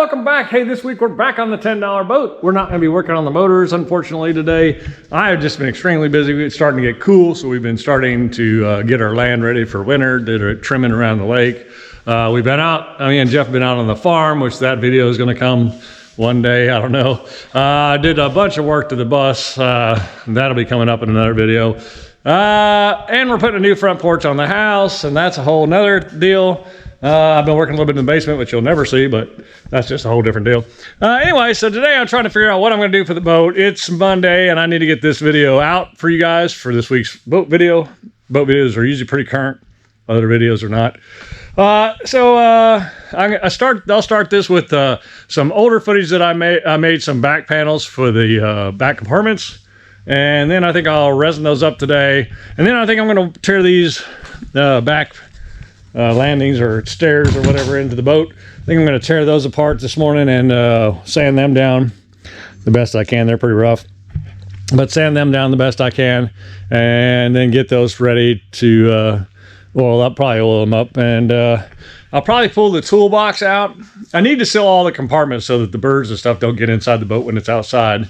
welcome back. Hey, this week we're back on the $10 boat. We're not going to be working on the motors, unfortunately, today. I have just been extremely busy. It's starting to get cool, so we've been starting to get our land ready for winter, did a trimming around the lake. We've been out, me and Jeff have been out on the farm, which that video is going to come one day, I don't know. I did a bunch of work to the bus. That'll be coming up in another video. And we're putting a new front porch on the house, and that's a whole nother deal. I've been working a little bit in the basement, which you'll never see, but that's just a whole different deal. Anyway, so today I'm trying to figure out what I'm going to do for the boat. It's Monday, and I need to get this video out for you guys for this week's boat video. Boat videos are usually pretty current. Other videos are not. I'll start this with some older footage that I made. I made some back panels for the back compartments, and then I think I'll resin those up today. And then I think I'm going to tear these back landings or stairs or whatever into the boat. I think I'm going to tear those apart this morning and sand them down the best I can. They're pretty rough, but sand them down the best I can, and then get those ready to oil up. Probably oil them up, and I'll probably pull the toolbox out. I need to seal all the compartments so that the birds and stuff don't get inside the boat when it's outside.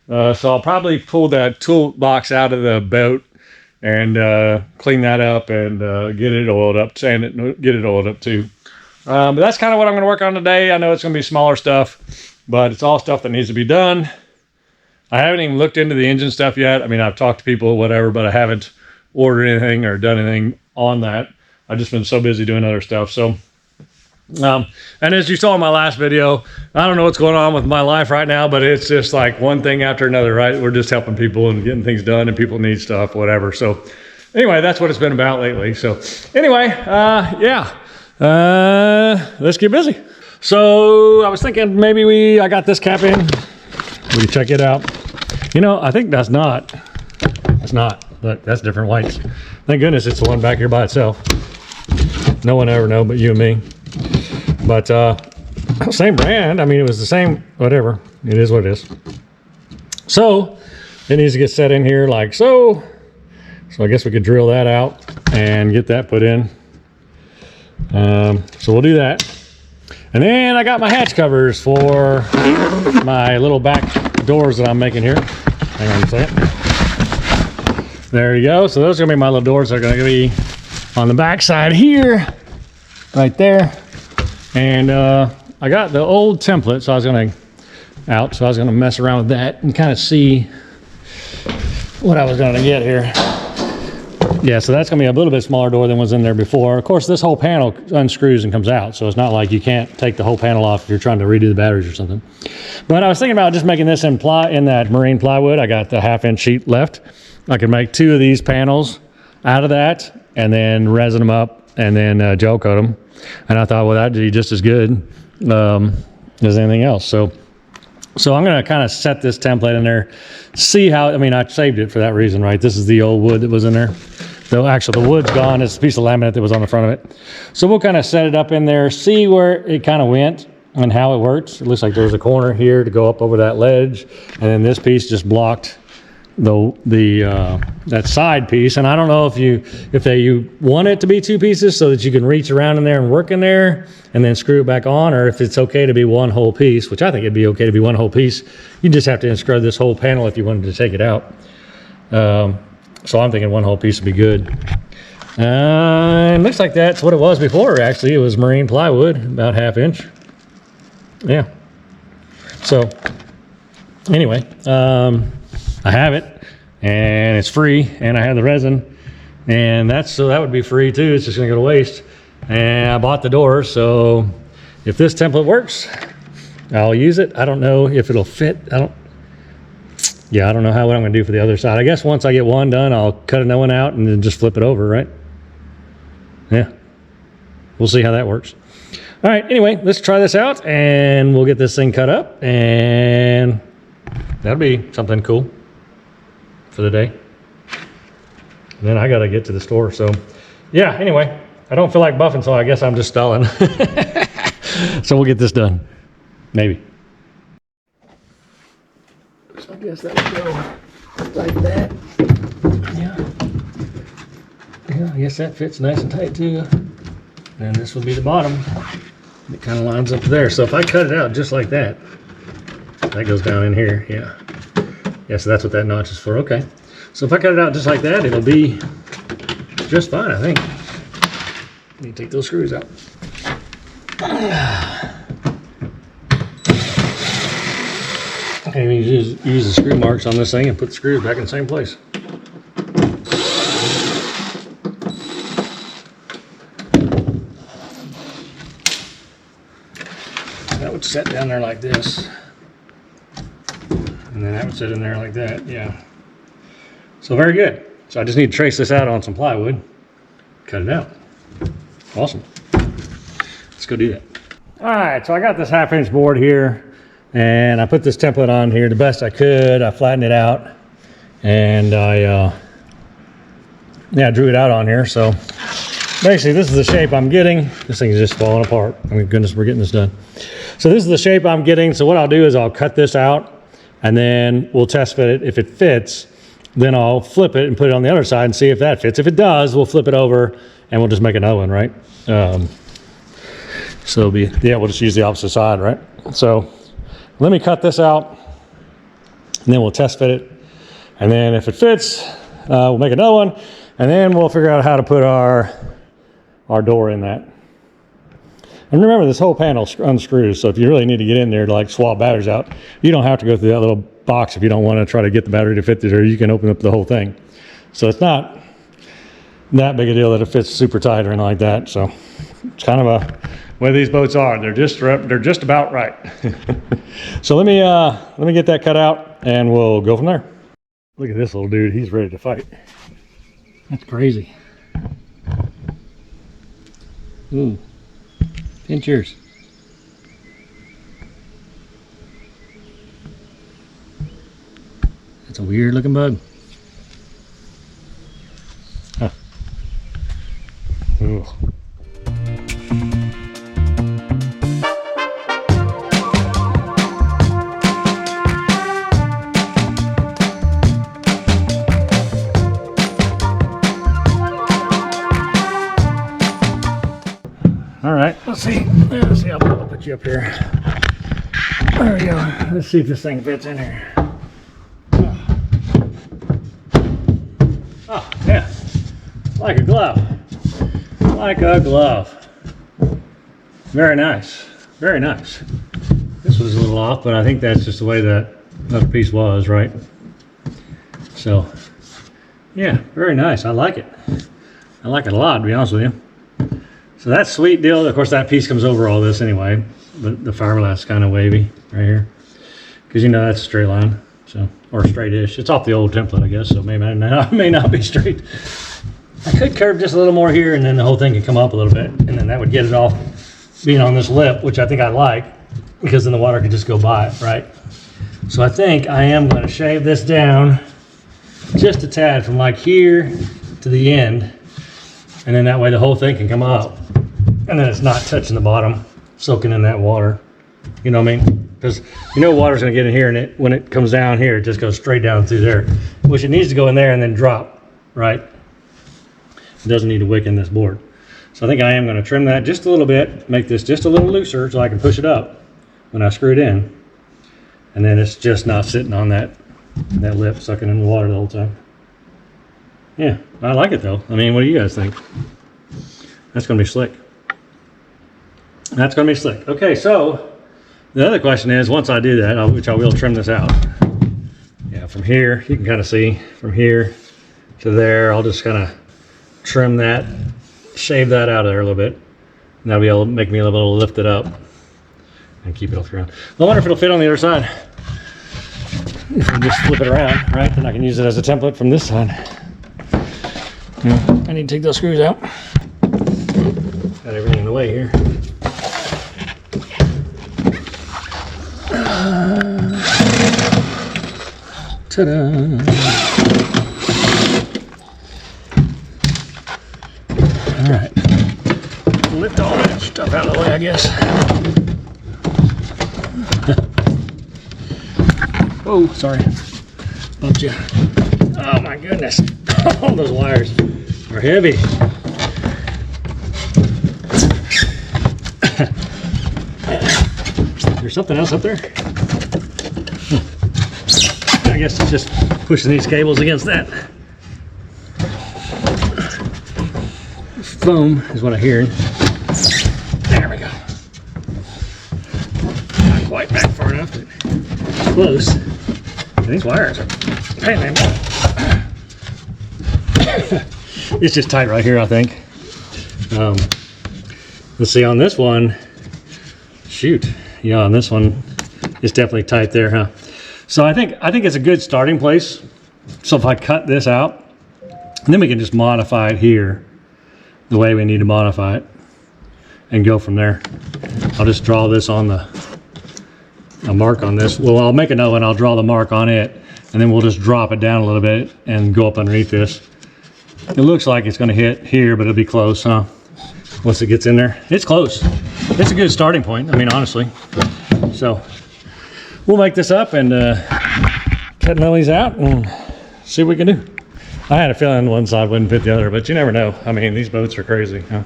So I'll probably pull that toolbox out of the boat and clean that up and get it oiled up, sand it, and get it oiled up too. But that's kind of what I'm going to work on today. I know it's going to be smaller stuff, but it's all stuff that needs to be done. I haven't even looked into the engine stuff yet. I mean, I've talked to people, whatever, but I haven't ordered anything or done anything on that. I've just been so busy doing other stuff. So, and as you saw in my last video, I don't know what's going on with my life right now, but it's just like one thing after another, right? We're just helping people and getting things done, and people need stuff, whatever. So anyway, that's what it's been about lately. So anyway, let's get busy. So I was thinking maybe I got this cap in. We can check it out. You know, I think that's not. Look, that's different whites. Thank goodness it's the one back here by itself. No one ever know but you and me. But same brand. I mean, it was the same, whatever. It is what it is. So it needs to get set in here like so. So I guess we could drill that out and get that put in. So we'll do that. And then I got my hatch covers for my little back doors that I'm making here. Hang on a second. There you go. So those are gonna be my little doors that are gonna be on the back side here, right there. And I got the old template, so I was gonna mess around with that and kind of see what I was gonna get here. Yeah, so that's gonna be a little bit smaller door than was in there before. Of course, this whole panel unscrews and comes out, so it's not like you can't take the whole panel off if you're trying to redo the batteries or something. But I was thinking about just making this in that marine plywood. I got the 1/2-inch sheet left. I could make 2 of these panels out of that and then resin them up and then gel coat them. And I thought, well, that'd be just as good as anything else. So I'm going to kind of set this template in there, see how, I mean, I saved it for that reason, right? This is the old wood that was in there. Though actually the wood's gone. It's a piece of laminate that was on the front of it. So we'll kind of set it up in there, see where it kind of went and how it works. It looks like there's a corner here to go up over that ledge. And then this piece just blocked that side piece. And I don't know if you want it to be 2 pieces so that you can reach around in there and work in there and then screw it back on, or if it's okay to be one whole piece, which I think it'd be okay to be one whole piece. You just have to unscrew this whole panel if you wanted to take it out. So I'm thinking one whole piece would be good. It looks like that's what it was before. Actually, it was marine plywood, about 1/2 inch. Yeah. So anyway, I have it, and it's free, and I have the resin, and so that would be free too. It's just gonna go to waste. And I bought the door, so if this template works, I'll use it. I don't know if it'll fit. I don't know what I'm gonna do for the other side. I guess once I get one done, I'll cut another one out and then just flip it over, right? Yeah, we'll see how that works. All right, anyway, let's try this out, and we'll get this thing cut up, and that'll be something cool for the day. And then I gotta get to the store. So yeah, anyway, I don't feel like buffing, so I guess I'm just stalling. So we'll get this done, maybe. So I guess that would go like that. Yeah, I guess that fits nice and tight too. And this will be the bottom. It kind of lines up there. So if I cut it out just like that, that goes down in here. Yeah. Yeah, so that's what that notch is for. Okay. So if I cut it out just like that, it'll be just fine, I think. Let me take those screws out. Okay, we use the screw marks on this thing and put the screws back in the same place. That would set down there like this. And then that would sit in there like that, yeah. So very good. So I just need to trace this out on some plywood, cut it out. Awesome. Let's go do that. All right, so I got this 1/2" board here, and I put this template on here the best I could. I flattened it out, and I drew it out on here. So basically, this is the shape I'm getting. This thing is just falling apart. Oh my goodness, we're getting this done. So this is the shape I'm getting. So what I'll do is I'll cut this out, and then we'll test fit it. If it fits, then I'll flip it and put it on the other side and see if that fits. If it does, we'll flip it over and we'll just make another one, right? So we'll just use the opposite side, right? So let me cut this out, and then we'll test fit it. And then if it fits, we'll make another one, and then we'll figure out how to put our door in that. And remember, this whole panel unscrews, so if you really need to get in there to like swap batteries out, you don't have to go through that little box if you don't want to try to get the battery to fit there. You can open up the whole thing. So it's not that big a deal that it fits super tight or anything like that. So it's kind of a way these boats are. They're just about right. So let me get that cut out and we'll go from there. Look at this little dude. He's ready to fight. That's crazy. Ooh. Pinchers. That's a weird looking bug. Huh. Ooh. All right, let's see. I'll put you up here. There we go. Let's see if this thing fits in here. Oh, yeah. Like a glove. Like a glove. Very nice. Very nice. This was a little off, but I think that's just the way that other piece was, right? So, yeah, very nice. I like it. I like it a lot, to be honest with you. So that's sweet deal. Of course, that piece comes over all this anyway, but the fiberglass is kind of wavy right here, because you know that's a straight line, so, or straight-ish. It's off the old template, I guess, so maybe it may not be straight. I could curve just a little more here, and then the whole thing could come up a little bit, and then that would get it off being on this lip, which I think I like, because then the water could just go by it, right? So I think I am going to shave this down just a tad from like here to the end, and then that way the whole thing can come up. And then it's not touching the bottom, soaking in that water. You know what I mean? Because you know water's gonna get in here, and when it comes down here, it just goes straight down through there. Which it needs to go in there and then drop, right? It doesn't need to wick in this board. So I think I am gonna trim that just a little bit, make this just a little looser so I can push it up when I screw it in. And then it's just not sitting on that lip, sucking in the water the whole time. Yeah, I like it though. I mean, what do you guys think? That's gonna be slick. That's going to be slick. Okay, so the other question is, once I do that, which I will trim this out. Yeah, from here, you can kind of see from here to there, I'll just kind of trim that, shave that out of there a little bit. And that'll be able to make me able to lift it up and keep it off the ground. I wonder if it'll fit on the other side. If I just flip it around, right? Then I can use it as a template from this side. Yeah, I need to take those screws out. Got everything in the way here. Ta-da! All right, lift all that stuff out of the way, I guess. Oh, sorry, bumped you. Oh my goodness, all those wires are heavy. There's something else up there? I guess it's just pushing these cables against that. Foam is what I hear. There we go. Not quite back far enough, but close. And these wires are pain in the butt. It's just tight right here, I think. Let's see on this one. Shoot, yeah, on this one, it's definitely tight there, huh? So I think it's a good starting place. So if I cut this out, and then we can just modify it here the way we need to modify it and go from there. I'll just draw this on a mark on this. Well, I'll make another one, I'll draw the mark on it, and then we'll just drop it down a little bit and go up underneath this. It looks like it's gonna hit here, but it'll be close, huh? Once it gets in there. It's close. It's a good starting point, I mean, honestly. So we'll make this up and cut these out and see what we can do. I had a feeling one side wouldn't fit the other, but you never know. I mean, these boats are crazy, huh?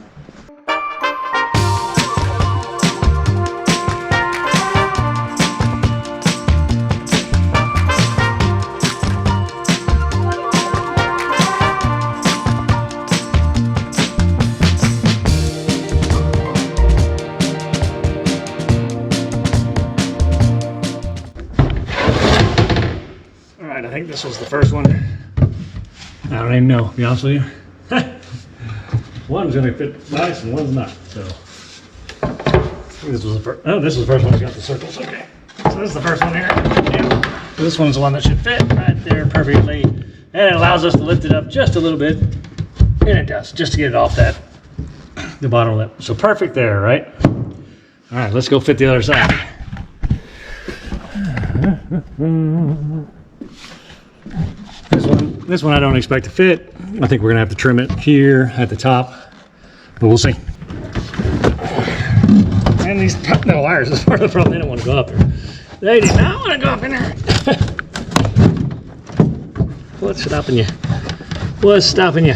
All right, I think this was the first one. I don't even know, to be honest with you. One's gonna fit nice and one's not, so. I think this was the first, oh, this was the first one that got the circles, okay. So this is the first one here. Yeah. This one's the one that should fit right there perfectly. And it allows us to lift it up just a little bit. And it does, just to get it off that, the bottom lip. So perfect there, right? All right, let's go fit the other side. This one I don't expect to fit. I think we're gonna have to trim it here at the top, but we'll see. And these no wires is part of the problem. They don't want to go up there. They do not want to go up in there. What's stopping you? What's stopping you?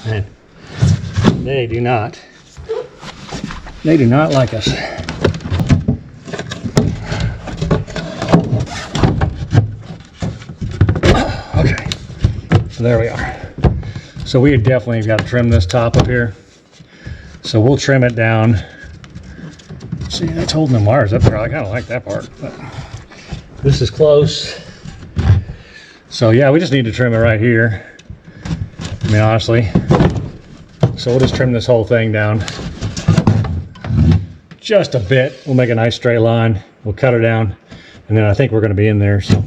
Man, they do not like us. So there we are. So we definitely got to trim this top up here. So we'll trim it down. See, that's holding the wires up there. I kind of like that part. But this is close. So yeah, we just need to trim it right here. I mean, honestly. So we'll just trim this whole thing down just a bit. We'll make a nice straight line. We'll cut her down. And then I think we're going to be in there. So.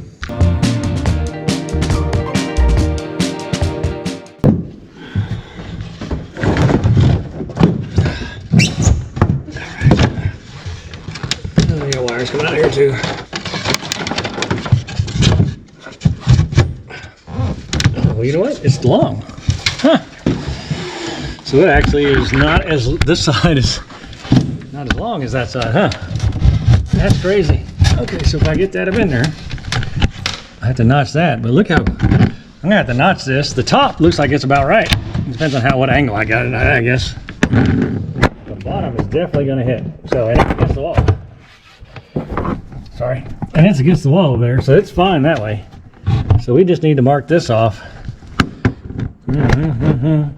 Coming out here too. Oh, well, you know what? It's long. Huh. So it actually is not as, this side is not as long as that side, huh? That's crazy. Okay, so if I get that up in there, I have to notch that, but look how, I'm gonna have to notch this. The top looks like it's about right. It depends on what angle I got it at, I guess. The bottom is definitely gonna hit. So, and it's against the wall. Sorry, and it's against the wall over there, so it's fine that way. So we just need to mark this off. And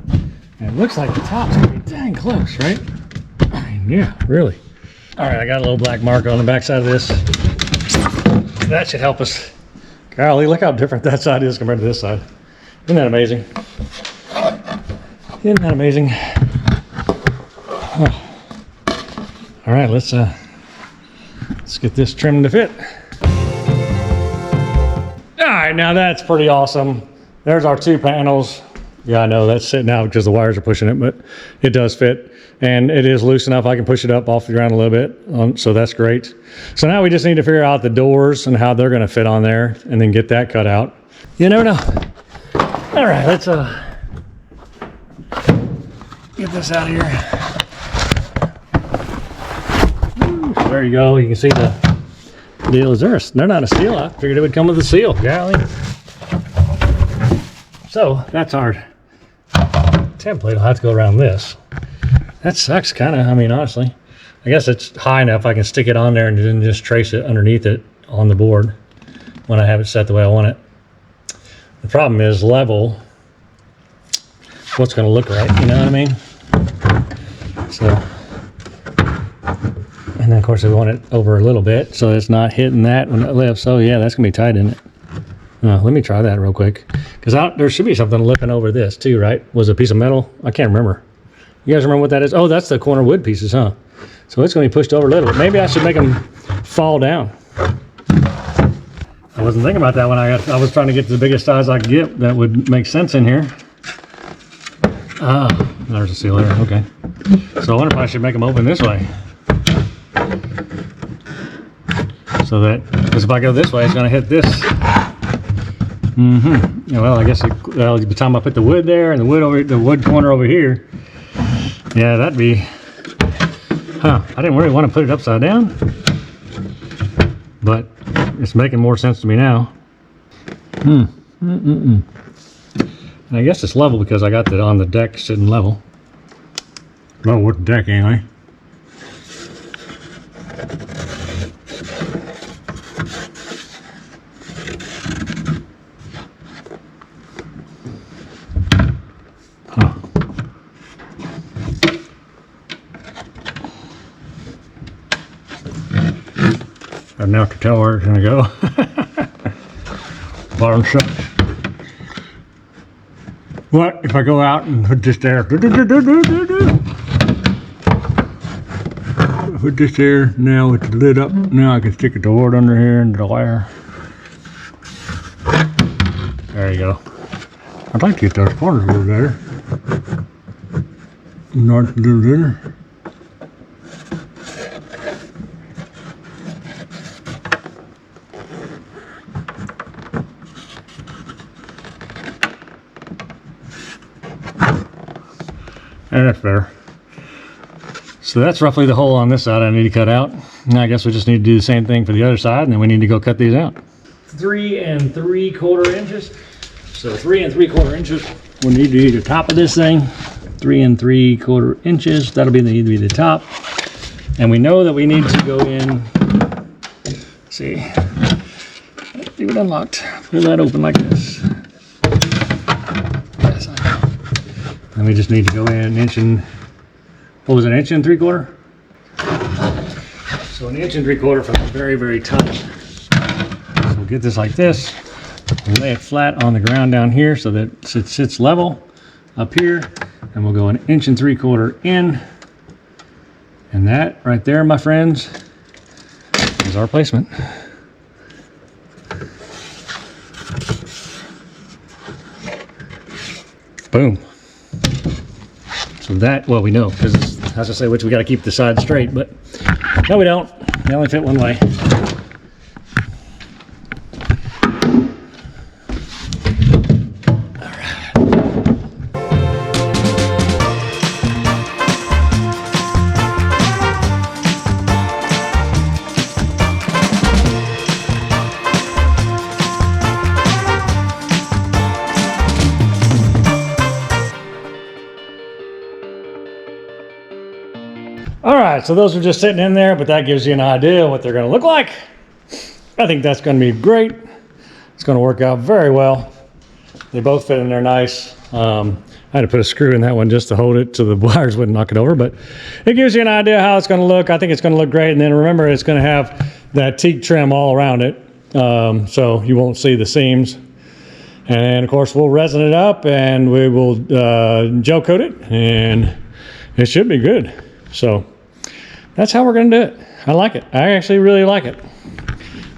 it looks like the top's gonna be dang close, right? I mean, yeah, really. All right, I got a little black mark on the back side of this. That should help us. Golly, look how different that side is compared to this side. Isn't that amazing? Isn't that amazing? Oh. All right, let's get this trimmed to fit. All right, now that's pretty awesome. There's our two panels. Yeah, I know that's sitting out because the wires are pushing it, but it does fit. And it is loose enough I can push it up off the ground a little bit, so that's great. So now we just need to figure out the doors and how they're gonna fit on there and then get that cut out. You never know. All right, let's get this out of here. There you go. You can see the deal is there. They're not a seal. I figured it would come with a seal. Golly. So that's our template. I'll have to go around this. That sucks, kind of. I mean, honestly, I guess it's high enough I can stick it on there and then just trace it underneath it on the board when I have it set the way I want it. The problem is level, what's going to look right, you know what I mean? So, and then of course we want it over a little bit so it's not hitting that when it lifts. So yeah, that's going to be tight, isn't it? Let me try that real quick, because there should be something lifting over this too, right? Was it a piece of metal? I can't remember. You guys remember what that is? Oh, that's the corner wood pieces, huh? So it's going to be pushed over a little bit. Maybe I should make them fall down. I wasn't thinking about that when I was trying to get to the biggest size I could get that would make sense in here. Ah, there's a seal there. Okay. So I wonder if I should make them open this way. So that, because if I go this way, it's going to hit this. Yeah, well, I guess by the time I put the wood there and the wood corner over here, yeah, that'd be, I didn't really want to put it upside down, but it's making more sense to me now. And I guess it's level because I got it on the deck sitting level. Level with the deck anyway. I now have to tell where it's going to go. Bottom shut. What if I go out and put this there? Put this there. Now with the lid up. Now I can stick it to wood under here and the wire. There you go. I'd like to get those corners a little better. Not a little better. And that's better. So that's roughly the hole on this side I need to cut out. Now I guess we just need to do the same thing for the other side, and then we need to go cut these out. 3 3/4 inches. So 3 3/4 inches. We'll need to do the top of this thing. 3 3/4 inches. That'll be the top. And we know that we need to go in. Let's see. Leave it unlocked. Pull that open like this. And we just need to go in an inch and, what was it, 1 3/4 inches? So 1 3/4 inches from the very, very top. So we'll get this like this, lay it flat on the ground down here so that it sits level up here, and we'll go 1 3/4 inches in. And that right there, my friends, is our placement. Boom. So that, well, we know, because as I say, which we got to keep the side straight, but no, we don't. They only fit one way. All right, so those are just sitting in there, but that gives you an idea what they're going to look like. I think that's going to be great. It's going to work out very well. They both fit in there nice. I had to put a screw in that one just to hold it so the wires wouldn't knock it over, but it gives you an idea how it's going to look. I think it's going to look great. And then remember, it's going to have that teak trim all around it, so you won't see the seams. And of course, we'll resin it up and we will gel coat it, and it should be good. So that's how we're going to do it. I like it. I actually really like it.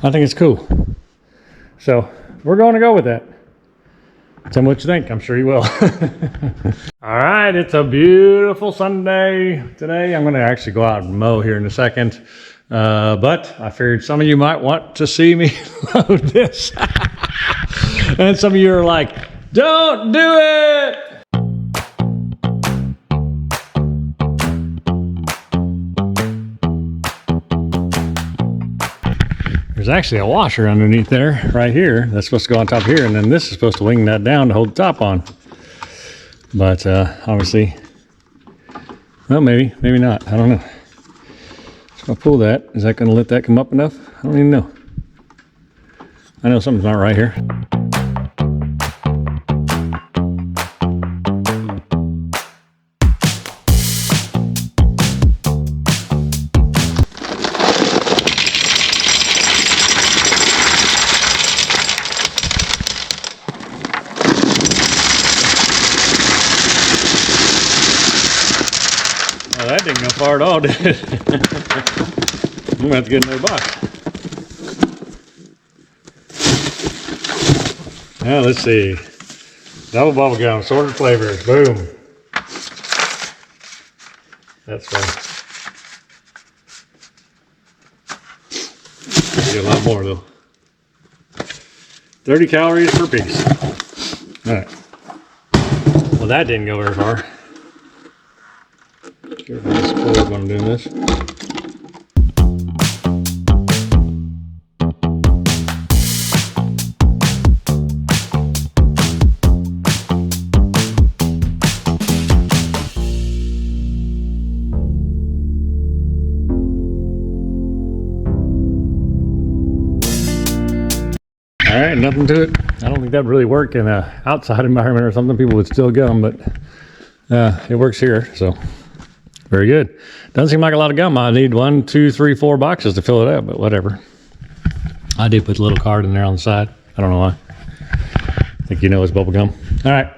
I think it's cool. So we're going to go with that. Tell me what you think. I'm sure you will. All right. It's a beautiful Sunday today. I'm going to actually go out and mow here in a second. But I figured some of you might want to see me load this. And some of you are like, don't do it. There's actually a washer underneath there, right here. That's supposed to go on top here, and then this is supposed to wing that down to hold the top on. But obviously, well, maybe not. I don't know. So I'll pull that. Is that going to let that come up enough? I don't even know. I know something's not right here. Oh, that didn't go far at all, did it? I'm going to have to get another box. Now let's see. Double bubble gum, sorted flavors. Boom. That's fun. Get a lot more though. 30 calories per piece. Alright. Well, that didn't go very far. Careful with this cord when I'm doing this. All right, nothing to it. I don't think that would really work in an outside environment or something. People would still gum, but it works here, so very good. Doesn't seem like a lot of gum. I need 1, 2, 3, 4 boxes to fill it up, but whatever. I did put a little card in there on the side. I don't know why. I think you know it's bubble gum. All right,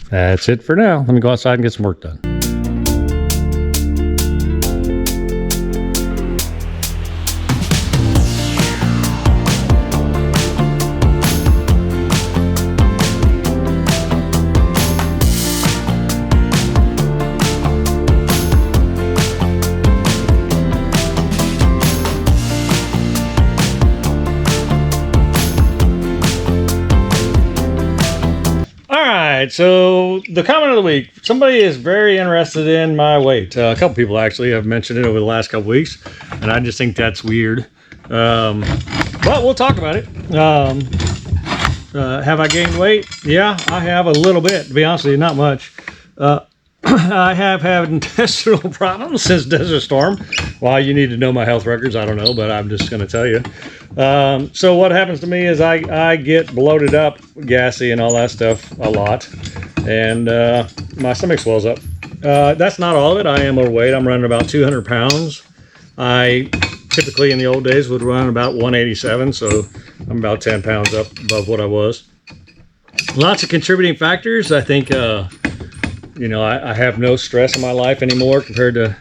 that's it for now. Let me go outside and get some work done. So the comment of the week, somebody is very interested in my weight. A couple people actually have mentioned it over the last couple weeks, and I just think that's weird. But we'll talk about it. Have I gained weight? Yeah, I have a little bit, to be honest with you, not much. I have had intestinal problems since Desert Storm. Why you need to know my health records, I don't know, but I'm just going to tell you. So what happens to me is I get bloated up, gassy and all that stuff a lot. And my stomach swells up. That's not all of it. I am overweight. I'm running about 200 pounds. I typically in the old days would run about 187, so I'm about 10 pounds up above what I was. Lots of contributing factors. I think you know, I have no stress in my life anymore compared to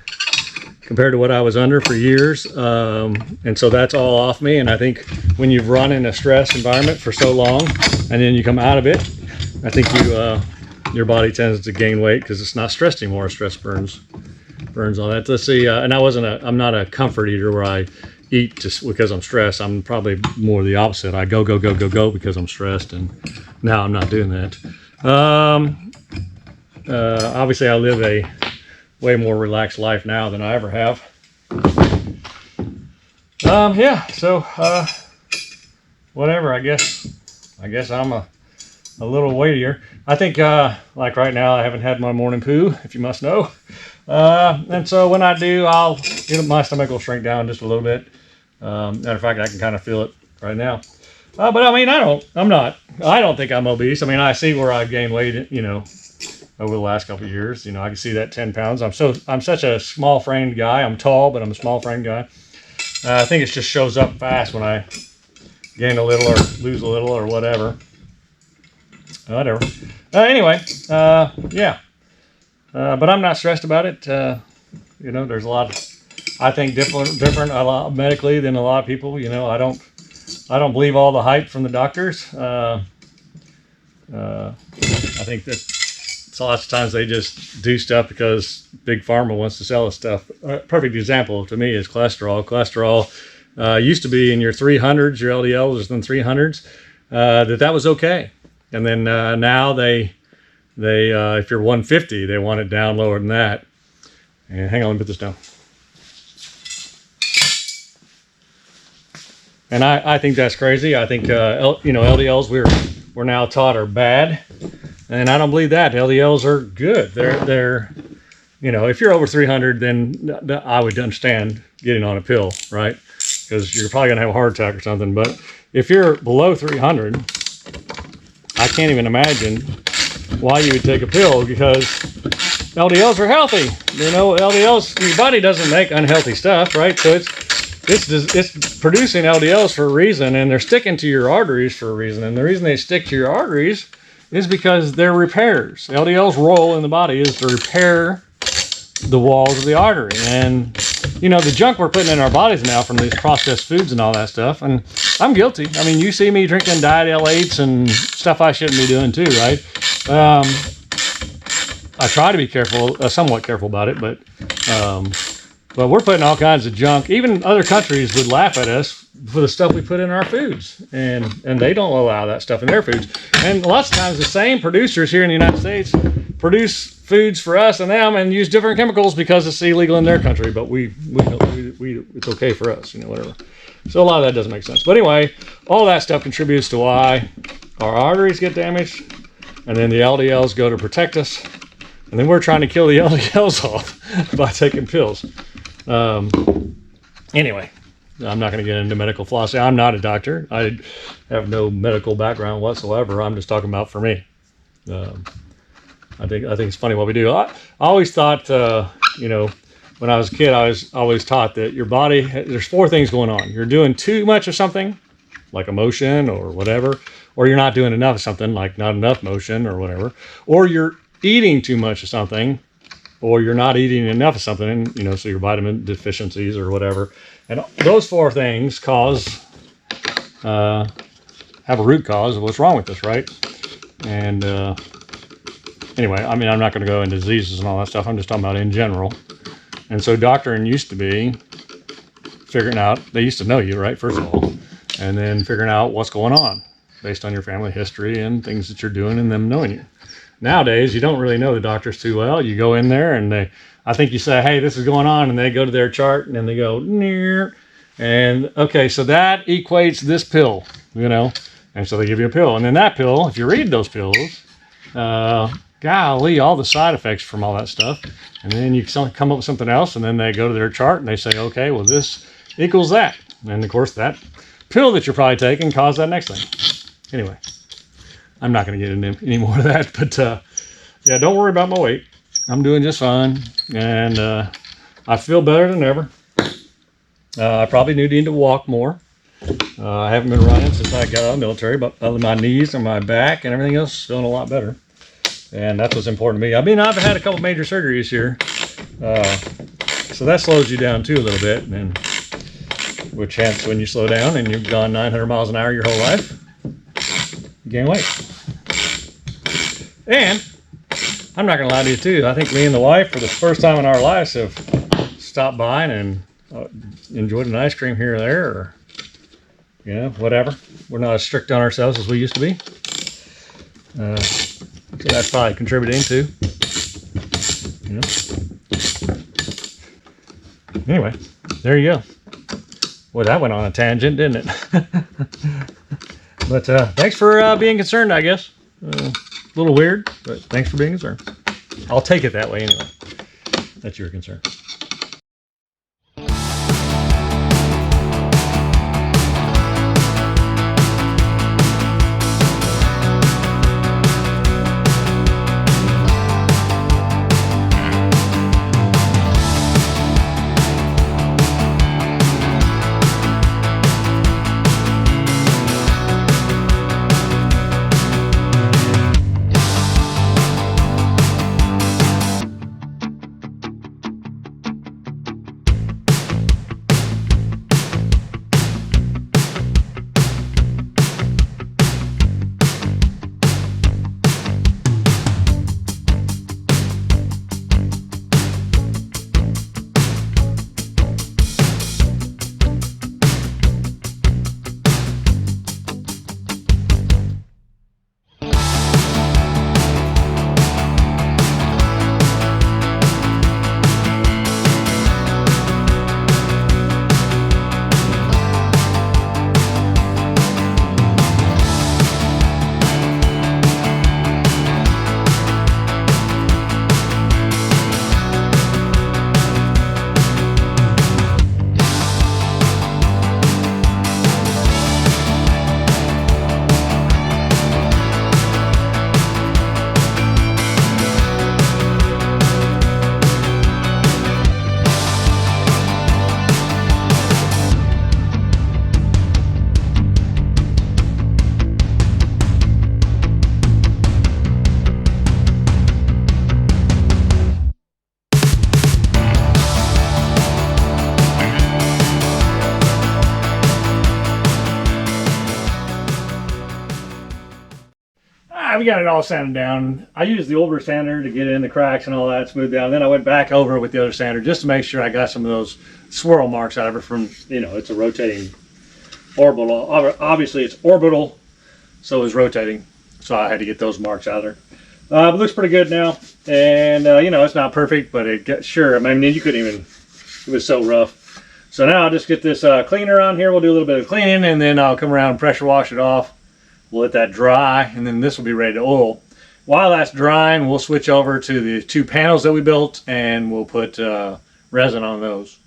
what I was under for years, and so that's all off me. And I think when you've run in a stress environment for so long, and then you come out of it, I think your body tends to gain weight because it's not stressed anymore. Stress burns all that. Let's see. And I'm not a comfort eater where I eat just because I'm stressed. I'm probably more the opposite. I go because I'm stressed, and now I'm not doing that. Obviously I live a way more relaxed life now than I ever have. Yeah, so whatever, I guess I'm a little weightier. I think like right now I haven't had my morning poo, if you must know. And so when I do, my stomach will shrink down just a little bit. Matter of fact, I can kind of feel it right now. But I mean, I don't think I'm obese. I mean, I see where I've gained weight, you know, over the last couple of years. You know, I can see that 10 pounds. I'm such a small framed guy. I'm tall, but I'm a small framed guy. I think it just shows up fast when I gain a little or lose a little or whatever. Anyway, yeah. But I'm not stressed about it. You know, there's a lot of, I think different a lot medically than a lot of people. You know, I don't believe all the hype from the doctors. I think that lots of times they just do stuff because Big Pharma wants to sell us stuff. A perfect example to me is cholesterol. Cholesterol used to be in your 300s, your LDL was in 300s, that was okay. And then now they if you're 150, they want it down lower than that. And hang on, let me put this down. And I think that's crazy. I think you know, LDLs we're now taught are bad. And I don't believe that. LDLs are good. They're you know, if you're over 300, then I would understand getting on a pill, right? Because you're probably going to have a heart attack or something. But if you're below 300, I can't even imagine why you would take a pill, because LDLs are healthy. You know, LDLs, your body doesn't make unhealthy stuff, right? So it's producing LDLs for a reason, and they're sticking to your arteries for a reason. And the reason they stick to your arteries is because they're repairs. LDL's role in the body is to repair the walls of the artery. And you know, the junk we're putting in our bodies now from these processed foods and all that stuff, and I'm guilty. I mean, you see me drinking diet L8s and stuff I shouldn't be doing too, right? I try to be careful, somewhat careful about it, but we're putting all kinds of junk. Even other countries would laugh at us for the stuff we put in our foods, and they don't allow that stuff in their foods. And lots of times the same producers here in the United States produce foods for us and them and use different chemicals because it's illegal in their country, but we it's okay for us, you know, whatever. So a lot of that doesn't make sense. But anyway, all that stuff contributes to why our arteries get damaged, and then the LDLs go to protect us, and then we're trying to kill the LDLs off by taking pills. Anyway, I'm not going to get into medical philosophy. I'm not a doctor. I have no medical background whatsoever. I'm just talking about for me. I think it's funny what we do. I always thought, you know, when I was a kid, I was always taught that your body, there's 4 things going on. You're doing too much of something, like emotion or whatever, or you're not doing enough of something, like not enough motion or whatever, or you're eating too much of something, or you're not eating enough of something, you know, so your vitamin deficiencies or whatever. And those 4 things have a root cause of what's wrong with us, right? And anyway, I mean, I'm not going to go into diseases and all that stuff. I'm just talking about in general. And so doctoring used to be figuring out, they used to know you, right, first of all, and then figuring out what's going on based on your family history and things that you're doing and them knowing you. Nowadays, you don't really know the doctors too well. You go in there and I think you say, hey, this is going on, and they go to their chart and then they go, near, and okay, so that equates this pill, you know, and so they give you a pill. And then that pill, if you read those pills, golly, all the side effects from all that stuff. And then you come up with something else, and then they go to their chart and they say, okay, well, this equals that. And of course, that pill that you're probably taking caused that next thing. Anyway, I'm not going to get into any more of that, but yeah, don't worry about my weight. I'm doing just fine, and I feel better than ever. I probably need to walk more. I haven't been running since I got out of the military, but other than my knees and my back and everything else, feeling a lot better. And that's what's important to me. I mean, I've had a couple major surgeries here, so that slows you down too a little bit. And which hence, when you slow down and you've gone 900 miles an hour your whole life, you gain weight. And I'm not going to lie to you too. I think me and the wife, for the first time in our lives, have stopped by and enjoyed an ice cream here or there, or you know, whatever. We're not as strict on ourselves as we used to be. So that's probably contributing too. You know. Anyway, there you go. Boy, that went on a tangent, didn't it? But thanks for being concerned, I guess. A little weird, but thanks for being concerned. I'll take it that way anyway. That's your concern. we got it all sanded down. I used the older sander to get in the cracks and all that, smooth down. Then I went back over with the other sander just to make sure I got some of those swirl marks out of it from, you know, it's a rotating orbital. Obviously it's orbital, so it's rotating. So I had to get those marks out of there. But it looks pretty good now. And, you know, it's not perfect, but it got, sure, I mean, you couldn't even, it was so rough. So now I'll just get this cleaner on here. We'll do a little bit of cleaning, and then I'll come around and pressure wash it off. We'll let that dry, and then this will be ready to oil. While that's drying, we'll switch over to the 2 panels that we built, and we'll put resin on those.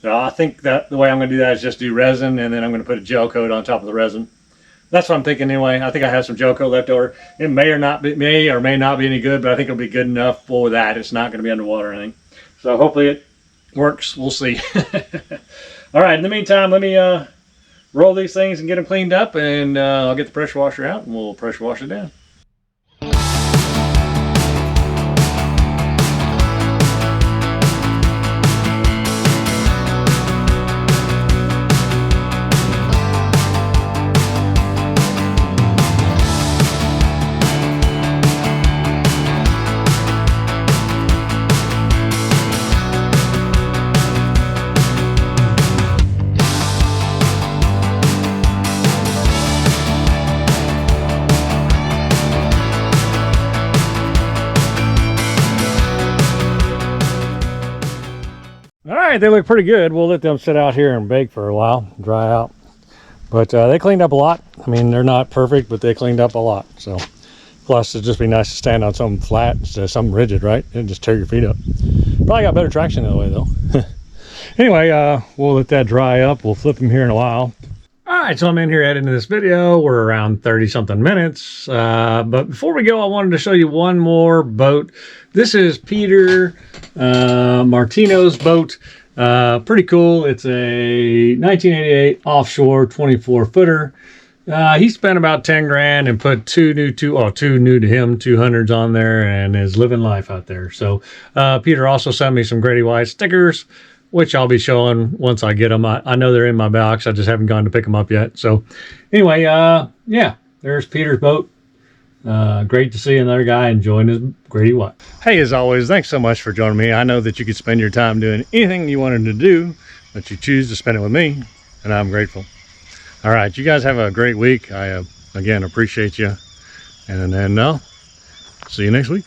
So I think that the way I'm going to do that is just do resin, and then I'm going to put a gel coat on top of the resin. That's what I'm thinking anyway. I think I have some gel coat left over. It may or may not be any good, but I think it'll be good enough for that. It's not going to be underwater or anything. So hopefully it works. We'll see. All right, in the meantime, let me roll these things and get them cleaned up, and I'll get the pressure washer out and we'll pressure wash it down. All right, they look pretty good. We'll let them sit out here and bake for a while, dry out. But they cleaned up a lot. I mean, they're not perfect, but they cleaned up a lot. So, plus it'd just be nice to stand on something flat instead of something rigid, right? And just tear your feet up. Probably got better traction that way though. Anyway, we'll let that dry up. We'll flip them here in a while. All right, so I'm in here editing this video. We're around 30 something minutes. But before we go, I wanted to show you one more boat. This is Peter Martino's boat. Pretty cool. It's a 1988 offshore 24 footer. He spent about 10 grand and put two new to him 200s on there and is living life out there. So Peter also sent me some Grady White stickers, which I'll be showing once I get them. I know they're in my box. I just haven't gone to pick them up yet. So anyway, yeah, there's Peter's boat. Great to see another guy enjoying his Grady White. Hey, as always, thanks so much for joining me. I know that you could spend your time doing anything you wanted to do, but you choose to spend it with me, and I'm grateful. All right, you guys have a great week. I, again, appreciate you. And then, see you next week.